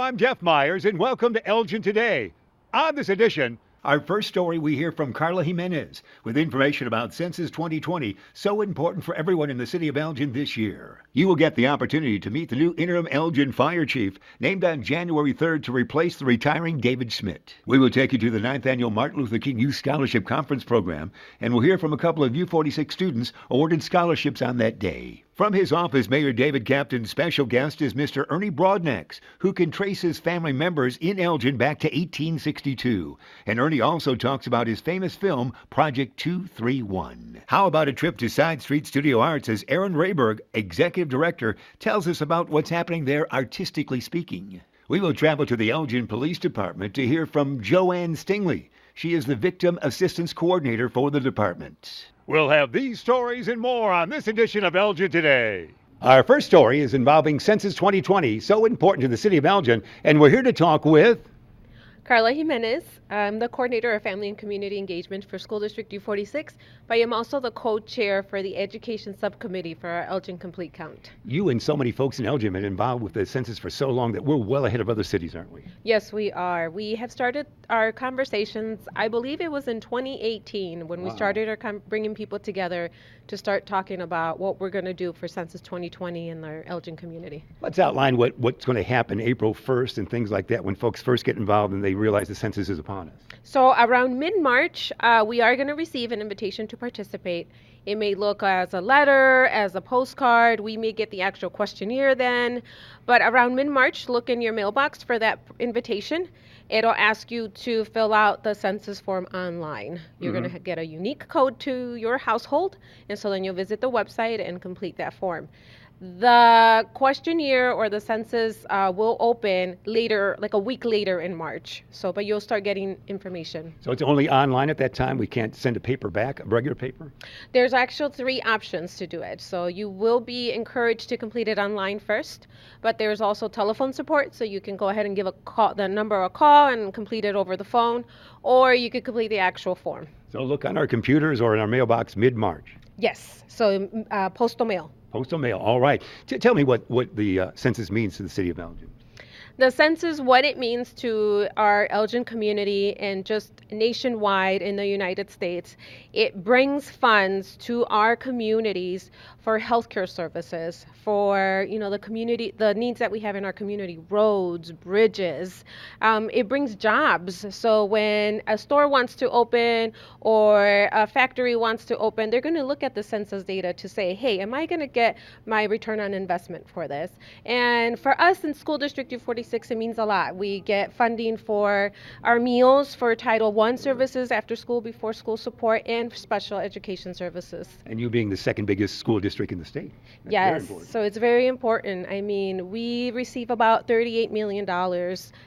I'm Jeff Myers, and welcome to Elgin Today. On this edition, our first story, we hear from Carla Jimenez with information about Census 2020, so important for everyone in the city of Elgin this year. You will get the opportunity to meet the new Interim Elgin Fire Chief, named on January 3rd to replace the retiring David Schmidt. We will take you to the 9th Annual Martin Luther King Youth Scholarship Conference program, and we'll hear from a couple of U46 students awarded scholarships on that day. From his office, Mayor David Captain's special guest is Mr. Ernie Broadax, who can trace his family members in Elgin back to 1862. And Ernie also talks about his famous film, Project 231. How about a trip to Side Street Studio Arts as Aaron Rayberg, Executive Director, tells us about what's happening there artistically speaking. We will travel to the Elgin Police Department to hear from Joanne Stingley. She is the Victim Assistance Coordinator for the department. We'll have these stories and more on this edition of Elgin Today. Our first story is involving Census 2020, so important to the city of Elgin, and we're here to talk with Carla Jimenez. I'm the coordinator of family and community engagement for School District U46, but I am also the co-chair for the education subcommittee for our Elgin Complete Count. You and so many folks in Elgin have been involved with the census for so long that we're well ahead of other cities, aren't we? Yes, we are. We have started our conversations, I believe it was in 2018 when we started our bringing people together to start talking about what we're going to do for Census 2020 in our Elgin community. Let's outline what's going to happen April 1st and things like that when folks first get involved and they realize the census is upon us. So around mid-March, we are going to receive an invitation to participate. It may look as a letter, as a postcard. We may get the actual questionnaire then. But around mid-March, look in your mailbox for that invitation. It'll ask you to fill out the census form online. You're going to get a unique code to your household, and so then you'll visit the website and complete that form. The questionnaire or the census will open later, like a week later in March. But you'll start getting information. So it's only online at that time? We can't send a paper back, a regular paper? There's actually 3 options to do it. So you will be encouraged to complete it online first, but there's also telephone support. So you can go ahead and give the number a call and complete it over the phone, or you could complete the actual form. So look on our computers or in our mailbox mid-March? Yes. So postal mail. Postal mail, all right. Tell me what the census means to the city of Elgin. The census, what it means to our Elgin community and just nationwide in the United States, it brings funds to our communities for healthcare services, for the community, the needs that we have in our community, roads, bridges. It brings jobs. So when a store wants to open or a factory wants to open, they're going to look at the census data to say, hey, am I going to get my return on investment for this? And for us in School District U46, it means a lot. We get funding for our meals, for Title I services, after school, before school support, and for special education services. And you being the second biggest school district in the state. That's yes, so it's very important. I mean, we receive about $38 million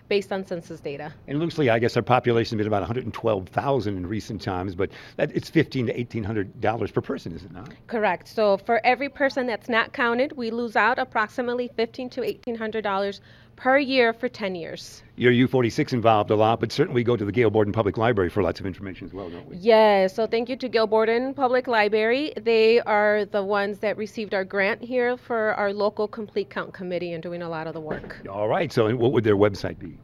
based on census data. And loosely, I guess our population has been about 112,000 in recent times, but it's $1,500 to $1,800 per person, is it not? Correct. So for every person that's not counted, we lose out approximately $1,500 to $1,800 per year for 10 years. You're U46 involved a lot, but certainly we go to the Gail Borden Public Library for lots of information as well, don't we? Yes, so thank you to Gail Borden Public Library. They are the ones that received our grant here for our local Complete Count Committee and doing a lot of the work. All right, so what would their website be?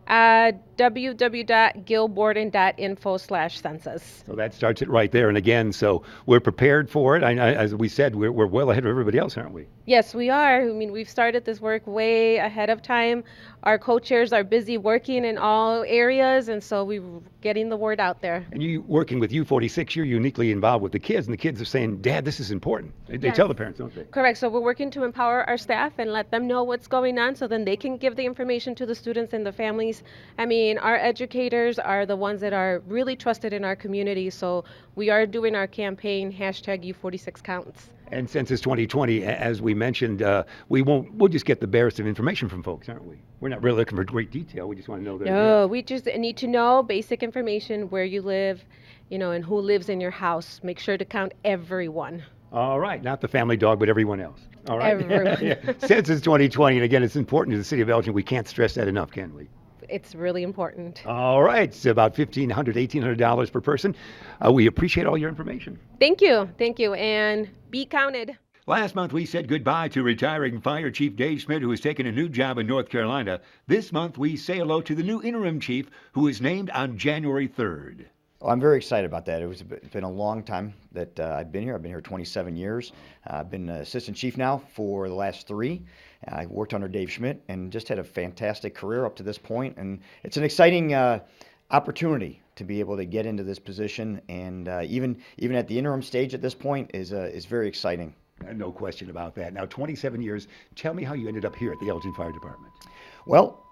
www.gilborden.info/census. So that starts it right there. And again, so we're prepared for it. As we said, we're well ahead of everybody else, aren't we? Yes, we are. I mean, we've started this work way ahead of time. Our co-chairs are busy working in all areas, and so we're getting the word out there. And you working with U46, you're uniquely involved with the kids, and the kids are saying, Dad, this is important. They tell the parents, don't they? Correct. So we're working to empower our staff and let them know what's going on so then they can give the information to the students and the families. I mean, our educators are the ones that are really trusted in our community, so we are doing our campaign, #U46Counts. And Census 2020, as we mentioned, we'll just get the barest of information from folks, aren't we? We're not really looking for great detail. We just want to know that. No, we just need to know basic information, where you live, and who lives in your house. Make sure to count everyone. All right, not the family dog, but everyone else. All right. Everyone. Yeah. Census 2020, and again, it's important to the city of Elgin. We can't stress that enough, can we? It's really important. All right, it's about $1,500, $1,800 per person. We appreciate all your information. Thank you, and be counted. Last month, we said goodbye to retiring Fire Chief Dave Schmidt, who has taken a new job in North Carolina. This month, we say hello to the new interim chief, who was named on January 3rd. Well, I'm very excited about that. It's been a long time that I've been here. I've been here 27 years. I've been assistant chief now for the last 3. I worked under Dave Schmidt and just had a fantastic career up to this point. And it's an exciting opportunity to be able to get into this position. And even at the interim stage at this point is very exciting. No question about that. Now, 27 years. Tell me how you ended up here at the Elgin Fire Department. Well,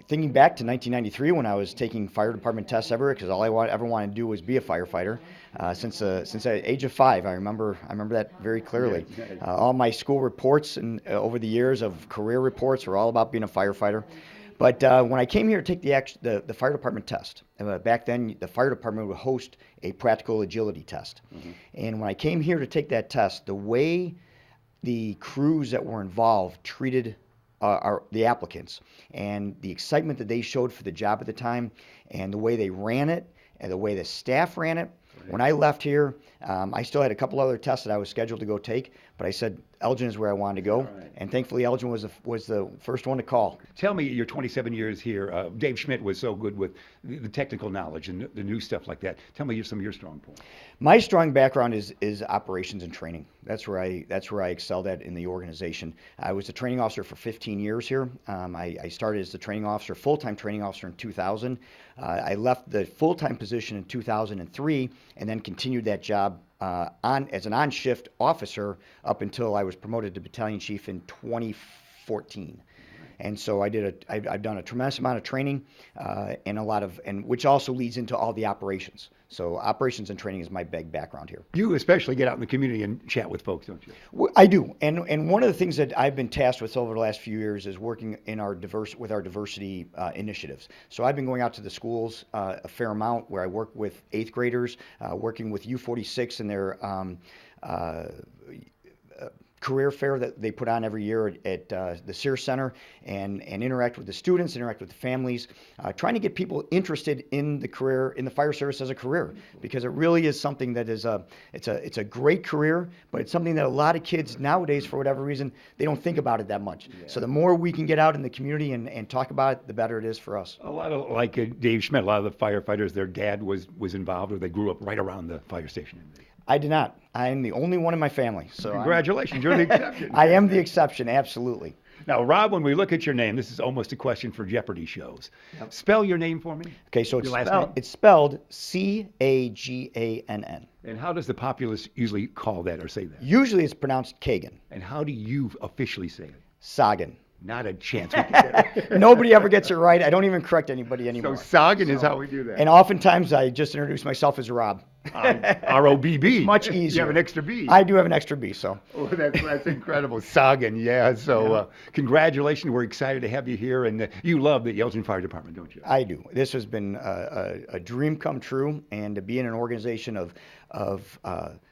thinking back to 1993 when I was taking fire department tests everywhere, because all I ever wanted to do was be a firefighter. Since the age of 5, I remember that very clearly. All my school reports and over the years of career reports were all about being a firefighter. But when I came here to take the fire department test, back then the fire department would host a practical agility test. Mm-hmm. And when I came here to take that test, the way the crews that were involved treated the applicants and the excitement that they showed for the job at the time and the way they ran it and the way the staff ran it. Right. When I left here, I still had a couple other tests that I was scheduled to go take, but I said Elgin is where I wanted to go, right. And thankfully Elgin was the first one to call. Tell me, your 27 years here, Dave Schmidt was so good with the technical knowledge and the new stuff like that. Tell me some of your strong points. My strong background is operations and training. That's where I excelled at in the organization. I was a training officer for 15 years here. I started as the training officer, full-time training officer in 2000. I left the full-time position in 2003 and then continued that job as an on-shift officer up until I was promoted to battalion chief in 2014. And so I've done a tremendous amount of training and which also leads into all the operations. So operations and training is my big background here. You especially get out in the community and chat with folks, don't you? I do. And one of the things that I've been tasked with over the last few years is working in with our diversity initiatives. So I've been going out to the schools a fair amount where I work with 8th graders, working with U46 and their career fair that they put on every year at the Sears Center and interact with the students, interact with the families, trying to get people interested in the fire service as a career, because it really is something that is it's a great career, but it's something that a lot of kids nowadays, for whatever reason, they don't think about it that much. Yeah. So the more we can get out in the community and talk about it, the better it is for us. A lot of, like Dave Schmidt, a lot of the firefighters, their dad was involved, or they grew up right around the fire station. I did not. I am the only one in my family. So congratulations, you're the exception. I am the exception, absolutely. Now, Rob, when we look at your name, this is almost a question for Jeopardy shows. Yep. Spell your name for me. Okay, so it's spelled Cagann. And how does the populace usually call that or say that? Usually it's pronounced Kagan. And how do you officially say it? Sagan. Not a chance we can get it. Nobody ever gets it right. I don't even correct anybody anymore. So Sagan is how we do that. And oftentimes I just introduce myself as Rob. R-O-B-B. Much easier. You have an extra B. I do have an extra B, so. Oh, that's incredible. Sagan, yeah. So congratulations. We're excited to have you here. And you love the Elgin Fire Department, don't you? I do. This has been a dream come true. And to be in an organization of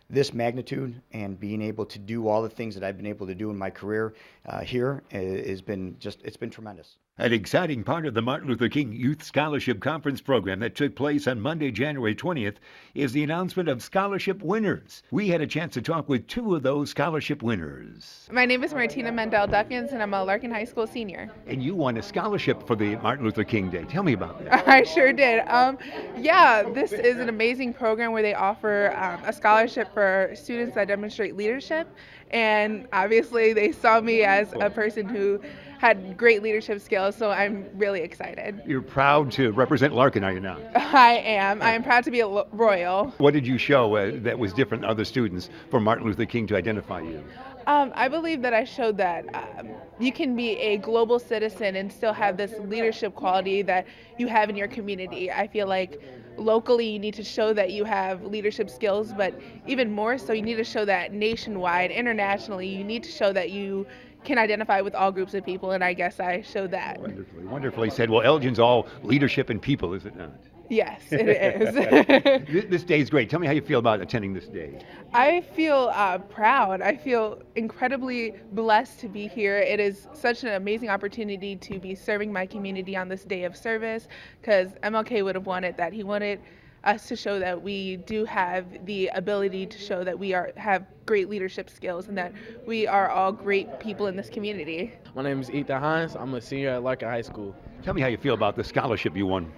this magnitude and being able to do all the things that I've been able to do in my career here it's been tremendous. An exciting part of the Martin Luther King Youth Scholarship Conference program that took place on Monday, January 20th, is the announcement of scholarship winners. We had a chance to talk with 2 of those scholarship winners. My name is Martina Mendel-Duckins, and I'm a Larkin High School senior. And you won a scholarship for the Martin Luther King Day. Tell me about that. I sure did. This is an amazing program where they offer a scholarship for students that demonstrate leadership. And obviously they saw me as a person who had great leadership skills, so I'm really excited. You're proud to represent Larkin, are you not? I am. I am proud to be a Royal. What did you show that was different than other students for Martin Luther King to identify you? I believe that I showed that you can be a global citizen and still have this leadership quality that you have in your community. I feel like locally you need to show that you have leadership skills, but even more so you need to show that nationwide, internationally, you need to show that you can identify with all groups of people, and I guess I showed that. Wonderfully said. Well, Elgin's all leadership and people, is it not? Yes, it is. This day is great. Tell me how you feel about attending this day. I feel proud. I feel incredibly blessed to be here. It is such an amazing opportunity to be serving my community on this day of service, because MLK would have wanted that. He wanted us to show that we do have the ability to show that we have great leadership skills and that we are all great people in this community. My name is Ethan Hines. I'm a senior at Larkin High School. Tell me how you feel about the scholarship you won.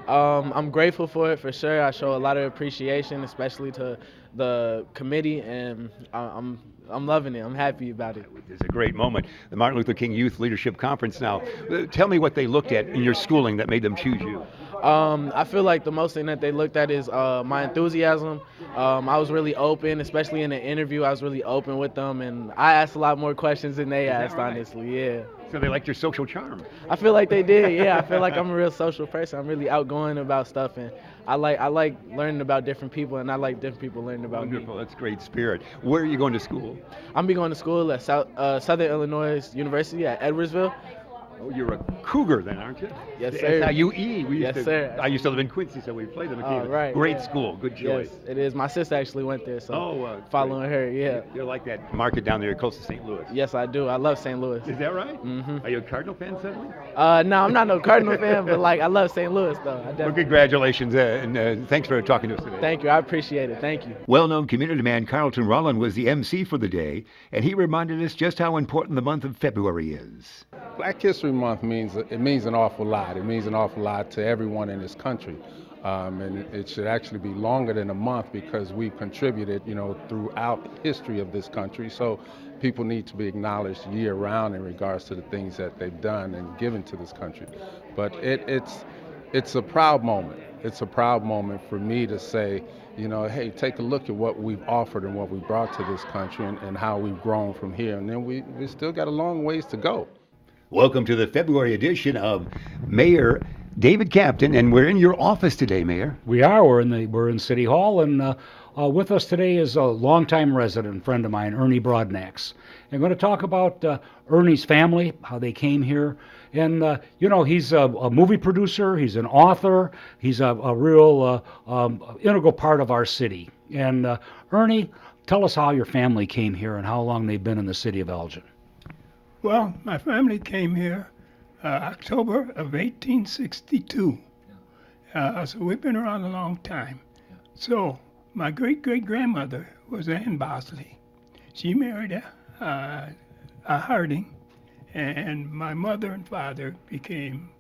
I'm grateful for it, for sure. I show a lot of appreciation, especially to the committee, and I'm loving it. I'm happy about it. It's a great moment. The Martin Luther King Youth Leadership Conference now. Tell me what they looked at in your schooling that made them choose you. I feel like the most thing that they looked at is my enthusiasm. I was really open, especially in the interview. I was really open with them, and I asked a lot more questions than they asked, right? Honestly, yeah. So they liked your social charm. I feel like they did, yeah. I feel like I'm a real social person. I'm really outgoing about stuff, and I like learning about different people, and I like different people learning about me. Wonderful, that's great spirit. Where are you going to school? I'm going to school at Southern Illinois University at Edwardsville. Oh, you're a Cougar then, aren't you? Yes, sir. SIUE. Yes, sir. I used to live in Quincy, so we played them occasionally. Right. Great yeah. school, good choice. Yes, it is. My sister actually went there, so following great. her, yeah. You're like that market down there close to St. Louis. Yes, I do. I love St. Louis. Is that right? Mm-hmm. Are you a Cardinal fan suddenly? No, I'm not no Cardinal fan, but I love St. Louis though. Well, congratulations, and thanks for talking to us today. Thank you. I appreciate it. Thank you. Well-known community man Carlton Rollin was the MC for the day, and he reminded us just how important the month of February is. Black History Month means an awful lot. It means an awful lot to everyone in this country. And it should actually be longer than a month because we've contributed, throughout the history of this country. So people need to be acknowledged year-round in regards to the things that they've done and given to this country. But it's a proud moment. It's a proud moment for me to say, hey, take a look at what we've offered and what we brought to this country and how we've grown from here. And then we still got a long ways to go. Welcome to the February edition of Mayor David Captain, and we're in your office today, Mayor. We are. We're in City Hall, and with us today is a longtime resident friend of mine, Ernie Broadax. I'm going to talk about Ernie's family, how they came here, and he's a movie producer, he's an author, he's a real integral part of our city. And Ernie, tell us how your family came here and how long they've been in the city of Elgin. Well, my family came here October of 1862. So we've been around a long time. So my great-great-grandmother was Ann Bosley. She married a Harding, and my mother and father became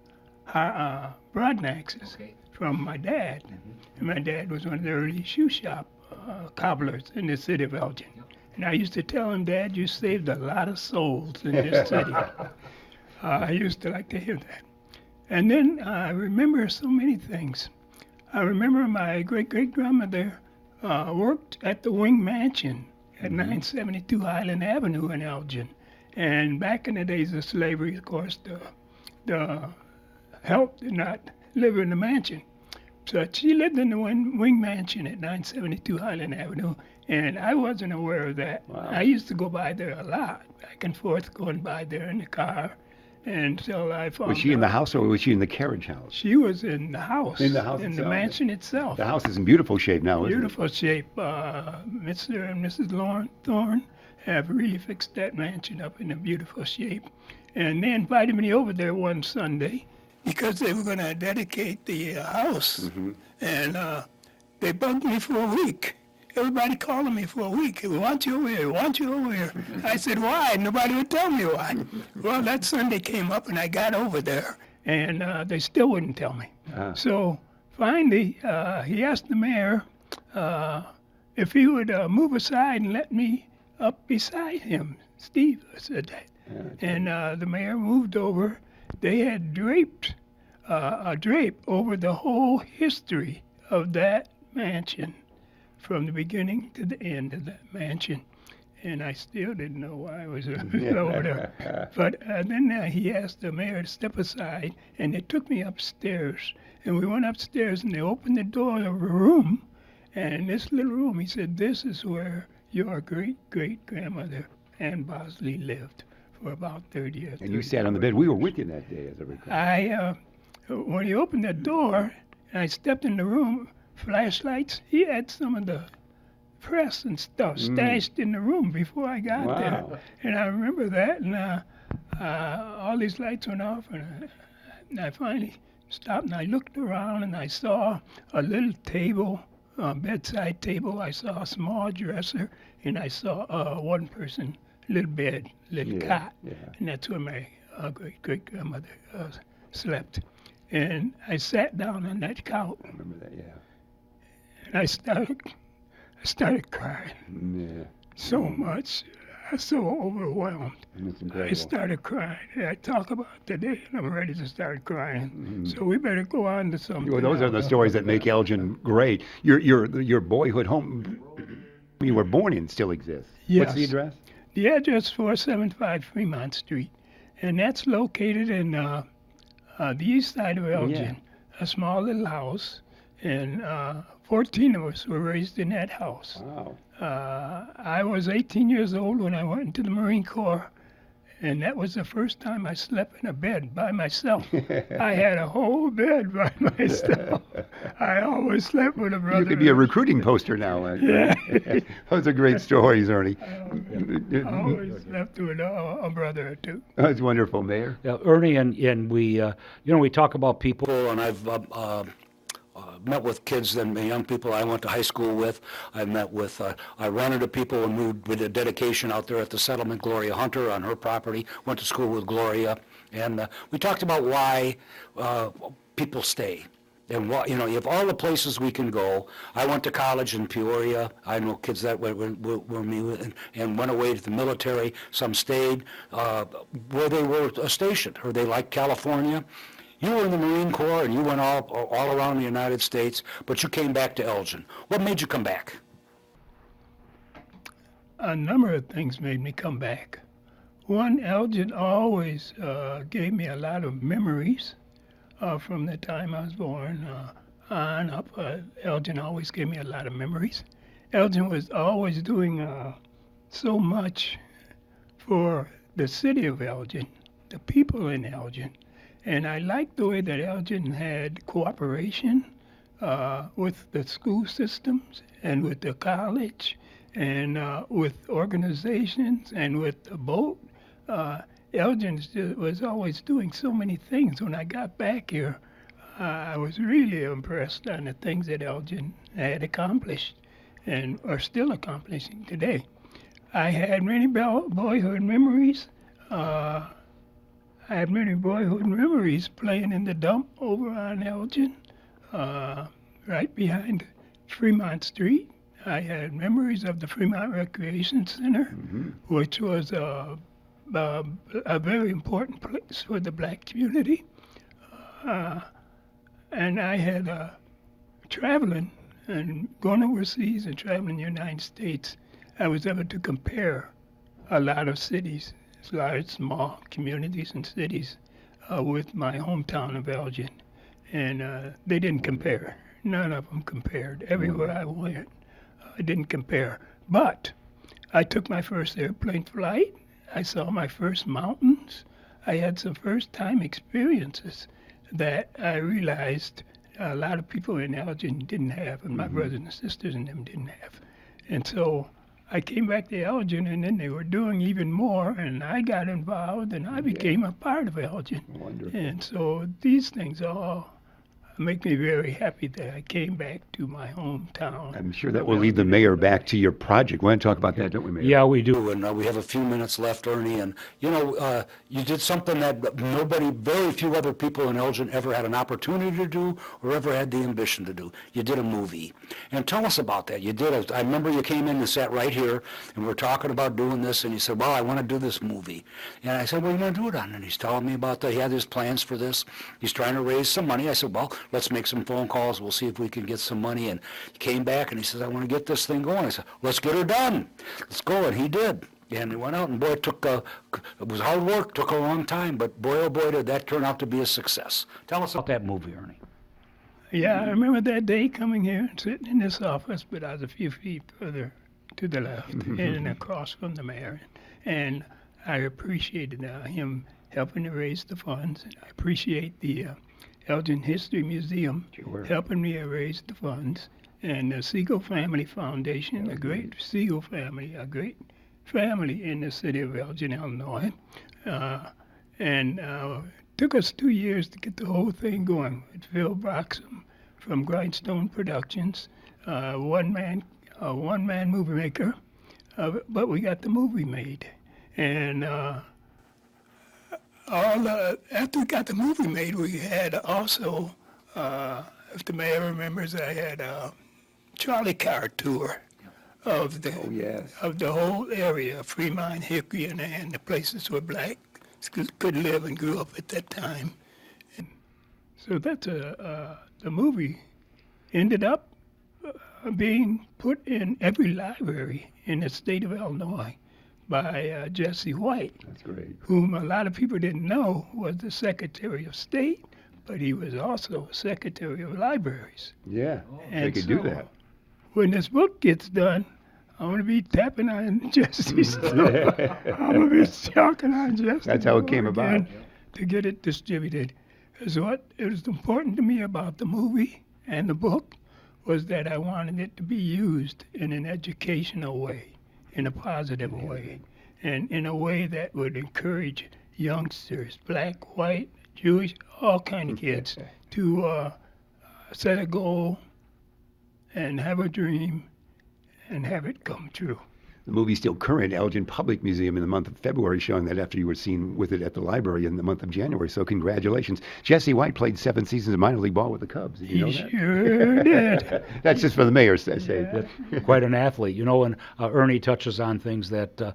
Broadnaxes from my dad. And my dad was one of the early shoe shop cobblers in the city of Elgin. And I used to tell him, Dad, you saved a lot of souls in this city. I used to like to hear that. And then I remember so many things. I remember my great-great-grandmother worked at the Wing Mansion at 972 Highland Avenue in Elgin. And back in the days of slavery, of course, the help did not live in the mansion. So she lived in the Wing Mansion at 972 Highland Avenue, and I wasn't aware of that. Wow. I used to go by there a lot, back and forth, going by there in the car, until I found Was she in the out. house or was she in the carriage house? She was in the house. In the house in itself. the mansion itself. The house is in beautiful shape now, isn't it? Beautiful shape. Mr. and Mrs. Thorne have really fixed that mansion up in a beautiful shape. And they invited me over there one Sunday because they were going to dedicate the house. And they bugged me for a week. Everybody calling me for a week. We want you over here, want you over here. I said, why? Nobody would tell me why. Well, that Sunday came up and I got over there, and they still wouldn't tell me. So finally, he asked the mayor if he would move aside and let me up beside him. Steve said that. And the mayor moved over. They had draped a drape over the whole history of that mansion, from the beginning to the end of that mansion. And I still didn't know why I was over there. But then he asked the mayor to step aside, and they took me upstairs. And we went upstairs, and they opened the door of a room. And in this little room, he said, this is where your great-great-grandmother, Ann Bosley, lived for about 30 years. And you sat on the bed. We were with you that day, as I recall. When he opened the door, and I stepped in the room, flashlights, he had some of the press and stuff stashed in the room before I got there. And I remember that, and all these lights went off, and I finally stopped and I looked around and I saw a little table, a bedside table. I saw a small dresser, and I saw one person, little bed, little cot, and that's where my great-great-grandmother slept. And I sat down on that couch. I remember that, yeah. And I started crying. Yeah. So much. I was so overwhelmed. That's I incredible. started crying. And I talk about it today, and I'm ready to start crying. So we better go on to something. Well, those are the else. stories that make Elgin great. Your boyhood home you were born in still exists. What's the Yes. address? The address 475 Fremont Street, and that's located in the east side of Elgin. A small little house, and 14 of us were raised in that house. Wow. I was 18 years old when I went into the Marine Corps, and that was the first time I slept in a bed by myself. I had a whole bed by myself. I always slept with a brother. You could be a recruiting poster now. Yeah. Those are great stories, Ernie. I always slept with a brother or two. That's wonderful, Mayor. Yeah, Ernie, and we, we talk about people, and I've met with kids and young people I went to high school with. I met with, I ran into people when we did a dedication out there at the settlement, Gloria Hunter on her property, went to school with Gloria, and we talked about why people stay. And what, you have all the places we can go. I went to college in Peoria. I know kids that were me and went away to the military. Some stayed where they were stationed, or they liked California. You were in the Marine Corps and you went all around the United States, but you came back to Elgin. What made you come back? A number of things made me come back. One, Elgin always gave me a lot of memories from the time I was born on up. Elgin always gave me a lot of memories. Elgin was always doing so much for the city of Elgin, the people in Elgin. And I liked the way that Elgin had cooperation with the school systems and with the college and with organizations and with the boat. Elgin was always doing so many things. When I got back here, I was really impressed on the things that Elgin had accomplished and are still accomplishing today. I had many boyhood memories. I had many boyhood memories playing in the dump over on Elgin, right behind Fremont Street. I had memories of the Fremont Recreation Center, which was a very important place for the black community. And I had traveling and going overseas and traveling the United States. I was able to compare a lot of cities, large, small communities and cities with my hometown of Elgin. And they didn't compare. None of them compared. Everywhere I went, I didn't compare. But I took my first airplane flight. I saw my first mountains. I had some first-time experiences that I realized a lot of people in Elgin didn't have, and my brothers and sisters and them didn't have. And so I came back to Elgin, and then they were doing even more, and I got involved, and I became a part of Elgin. Wonderful. And so these things all make me very happy that I came back to my hometown. I'm sure that will lead the mayor back to your project. We want to talk about that, don't we, Mayor? Yeah, we do, and we have a few minutes left, Ernie, and you did something that very few other people in Elgin ever had an opportunity to do or ever had the ambition to do. You did a movie. And tell us about that. I remember you came in and sat right here, and we were talking about doing this, and you said, well, I want to do this movie. And I said, what are you going to do it on? And he's telling me about he had his plans for this. He's trying to raise some money. I said, well, let's make some phone calls. We'll see if we can get some money. And he came back and he says, I want to get this thing going. I said, let's get her done. Let's go. And he did. And he went out and boy, it was hard work, took a long time, but boy, oh boy, did that turn out to be a success. Tell us about that movie, Ernie. Yeah, I remember that day coming here and sitting in this office, but I was a few feet further to the left and across from the mayor. And I appreciated him helping to raise the funds. I appreciate the Elgin History Museum helping me raise the funds. And the Siegel Family Foundation, a great Siegel family, a great family in the city of Elgin, Illinois. And took us 2 years to get the whole thing going with Phil Broxham from Grindstone Productions, one man movie maker, but we got the movie made. And after we got the movie made, we had also, if the mayor remembers, I had a trolley car tour of the whole area, Fremont, Hickory, and the places where blacks could live and grew up at that time. And so that's the movie ended up being put in every library in the state of Illinois by Jesse White. That's great. Whom a lot of people didn't know was the Secretary of State, but he was also Secretary of Libraries. Yeah, And they could do that. When this book gets done, I'm going to be tapping on Jesse's door. I'm going to be talking on Jesse's That's how it door came about. again to get it distributed. Because what it was important to me about the movie and the book was that I wanted it to be used in an educational way, in a positive way, and in a way that would encourage youngsters, black, white, Jewish, all kind of kids, to set a goal and have a dream and have it come true. The movie's still current. Elgin Public Museum in the month of February showing that after you were seen with it at the library in the month of January. So congratulations. Jesse White played 7 seasons of minor league ball with the Cubs. Did you know that? Sure did. That's just for the mayor's sake. Quite an athlete. You know, and Ernie touches on things that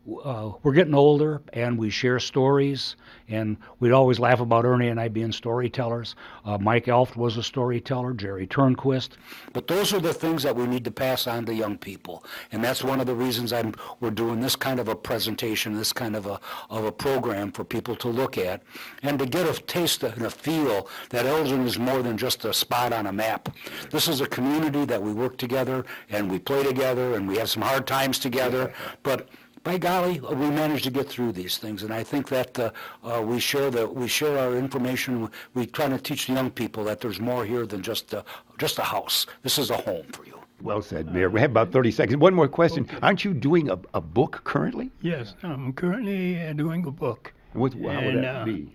we're getting older and we share stories, and we'd always laugh about Ernie and I being storytellers. Mike Elft was a storyteller, Jerry Turnquist. But those are the things that we need to pass on to young people, and that's one of the reasons we're doing this kind of a presentation, this kind of a program for people to look at, and to get a taste and a feel that Elgin is more than just a spot on a map. This is a community that we work together, and we play together, and we have some hard times together, but by golly, we managed to get through these things, and I think that we share our information. We try to teach the young people that there's more here than just a house. This is a home for you. Well said, Mayor. We have about 30 seconds. One more question. Okay. Aren't you doing a book currently? Yes, I'm currently doing a book. How would that be?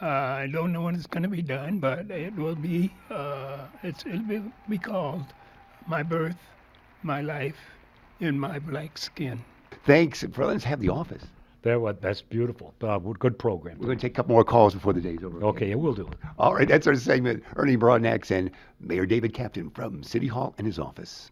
I don't know when it's going to be done, but it will be. It'll be called "My Birth, My Life in My Black Skin." Thanks. Let's have the office. That's beautiful. Good program. We're going to take a couple more calls before the day's over. Okay, we'll do it. All right, that's our segment. Ernie Broadax and Mayor David Captain from City Hall and his office.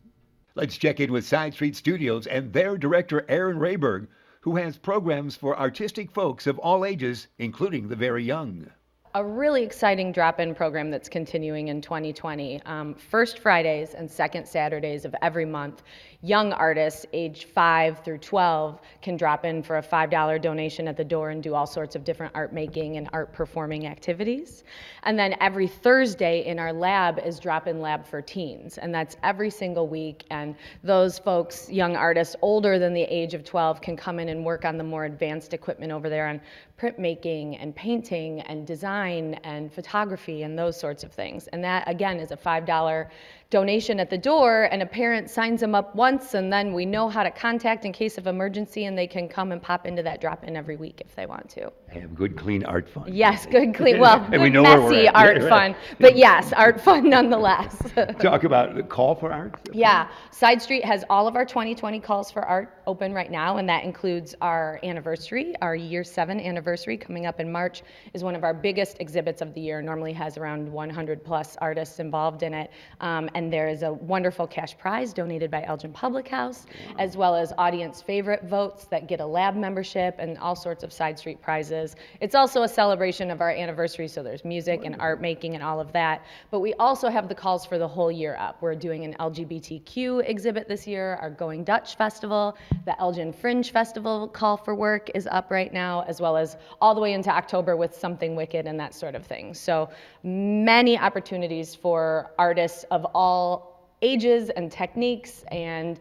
Let's check in with Side Street Studios and their director, Aaron Rayberg, who has programs for artistic folks of all ages, including the very young. A really exciting drop-in program that's continuing in 2020. First Fridays and second Saturdays of every month, young artists age 5 through 12 can drop in for a $5 donation at the door and do all sorts of different art making and art performing activities. And then every Thursday in our lab is drop-in lab for teens, and that's every single week. And those folks, young artists older than the age of 12, can come in and work on the more advanced equipment over there on printmaking and painting and design and photography and those sorts of things. And that, again, is a $5 donation at the door, and a parent signs them up once, and then we know how to contact in case of emergency, and they can come and pop into that drop-in every week if they want to. Have good, clean art fun. Yes, good, clean, well, and good, we know messy art fun, but yes, art fun nonetheless. Talk about the call for art. Yeah, Side Street has all of our 2020 calls for art open right now, and that includes our anniversary. Our year 7 anniversary coming up in March is one of our biggest exhibits of the year. Normally has around 100 plus artists involved in it, and there is a wonderful cash prize donated by Elgin Public House, as well as audience favorite votes that get a lab membership and all sorts of Side Street prizes. It's also a celebration of our anniversary, so there's music and art making and all of that. But we also have the calls for the whole year up. We're doing an LGBTQ exhibit this year, our Going Dutch Festival, the Elgin Fringe Festival call for work is up right now, as well as all the way into October with Something Wicked and that sort of thing. So many opportunities for artists of all ages and techniques and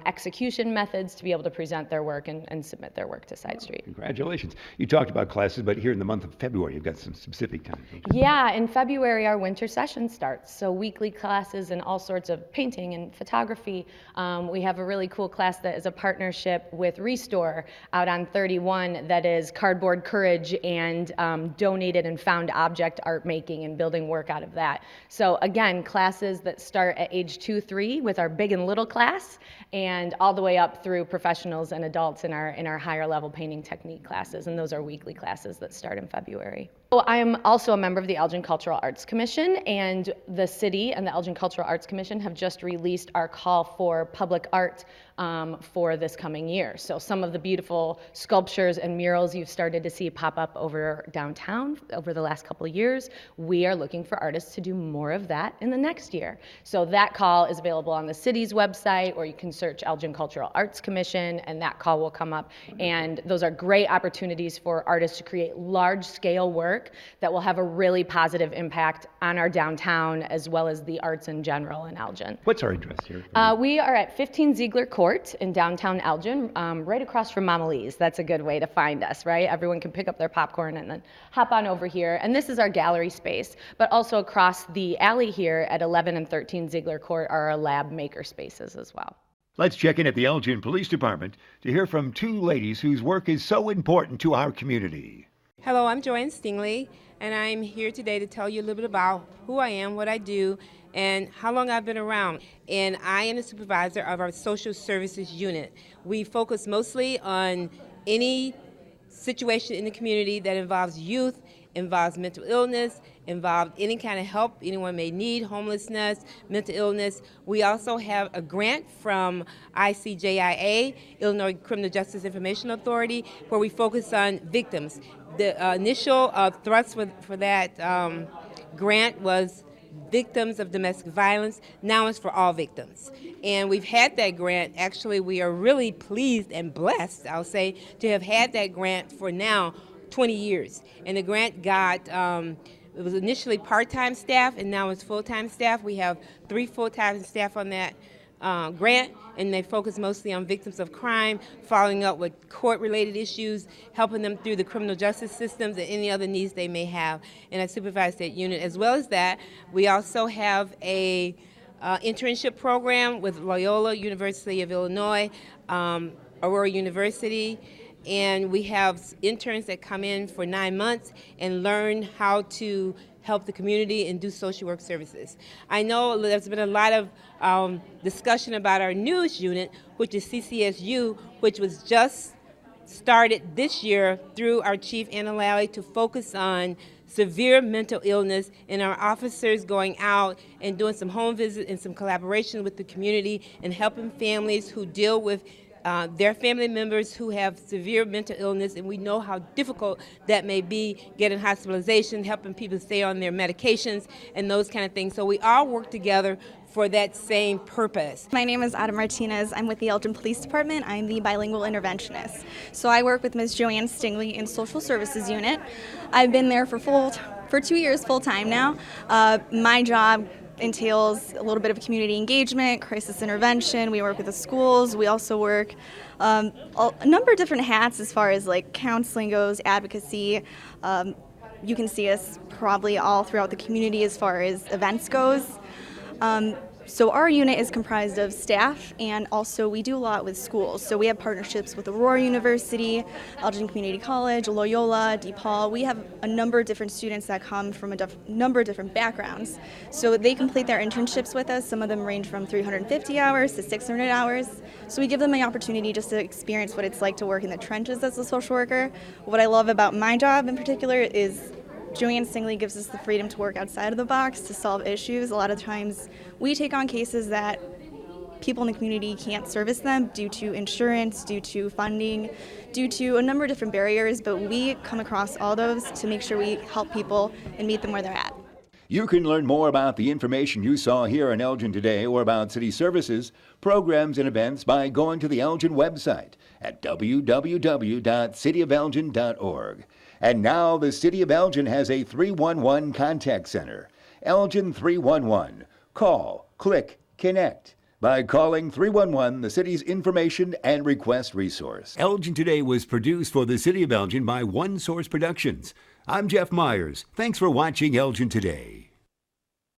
execution methods to be able to present their work and submit their work to Side Street. Congratulations. You talked about classes, but here in the month of February, you've got some specific times. Yeah, in February, our winter session starts. So weekly classes in all sorts of painting and photography. We have a really cool class that is a partnership with Restore out on 31 that is cardboard courage and donated and found object art making and building work out of that. So again, classes that start at age 2-3 with our big and little class, and all the way up through professionals and adults in our higher level painting technique classes, and those are weekly classes that start in February. So I am also a member of the Elgin Cultural Arts Commission, and the city and the Elgin Cultural Arts Commission have just released our call for public art for this coming year. So some of the beautiful sculptures and murals you've started to see pop up over downtown over the last couple of years, we are looking for artists to do more of that in the next year. So that call is available on the city's website, or you can search Elgin Cultural Arts Commission, and that call will come up. And those are great opportunities for artists to create large-scale work that will have a really positive impact on our downtown as well as the arts in general in Elgin. What's our address here? We are at 15 Ziegler Court in downtown Elgin, right across from Mama Lee's. That's a good way to find us, right? Everyone can pick up their popcorn and then hop on over here. And this is our gallery space, but also across the alley here at 11 and 13 Ziegler Court are our lab maker spaces as well. Let's check in at the Elgin Police Department to hear from two ladies whose work is so important to our community. Hello, I'm Joanne Stingley, and I'm here today to tell you a little bit about who I am, what I do, and how long I've been around. And I am the supervisor of our social services unit. We focus mostly on any situation in the community that involves youth, involves mental illness, involves any kind of help anyone may need, homelessness, mental illness. We also have a grant from ICJIA, Illinois Criminal Justice Information Authority, where we focus on victims. The initial thrust for that grant was victims of domestic violence. Now it's for all victims. And we've had that grant. Actually, we are really pleased and blessed, I'll say, to have had that grant for now 20 years. And the grant got, it was initially part-time staff, and now it's full-time staff. We have 3 full-time staff on that grant, and they focus mostly on victims of crime, following up with court-related issues, helping them through the criminal justice systems and any other needs they may have. And I supervise that unit. As well as that, we also have a internship program with Loyola University of Illinois, Aurora University, and we have interns that come in for 9 months and learn how to help the community and do social work services. I know there's been a lot of discussion about our newest unit, which is CCSU, which was just started this year through our chief, Anna Lally, to focus on severe mental illness, and our officers going out and doing some home visits and some collaboration with the community and helping families who deal with their family members who have severe mental illness, and we know how difficult that may be, getting hospitalization, helping people stay on their medications, and those kind of things. So we all work together for that same purpose. My name is Ada Martinez. I'm with the Elgin Police Department. I'm the bilingual interventionist. So I work with Ms. Joanne Stingley in Social Services Unit. I've been there for 2 years full-time now. My job entails a little bit of community engagement, crisis intervention. We work with the schools. We also work a number of different hats as far as like counseling goes, advocacy. You can see us probably all throughout the community as far as events goes. So our unit is comprised of staff, and also we do a lot with schools. So we have partnerships with Aurora University, Elgin Community College, Loyola, DePaul. We have a number of different students that come from a number of different backgrounds. So they complete their internships with us. Some of them range from 350 hours to 600 hours. So we give them an opportunity just to experience what it's like to work in the trenches as a social worker. What I love about my job in particular is Joanne Stingley gives us the freedom to work outside of the box to solve issues. A lot of times we take on cases that people in the community can't service them due to insurance, due to funding, due to a number of different barriers, but we come across all those to make sure we help people and meet them where they're at. You can learn more about the information you saw here in Elgin today or about city services, programs, and events by going to the Elgin website at www.cityofelgin.org. And now the City of Elgin has a 311 contact center. Elgin 311. Call, click, Connect by calling 311, the city's information and request resource. Elgin Today was produced for the City of Elgin by One Source Productions. I'm Jeff Myers. Thanks for watching Elgin Today.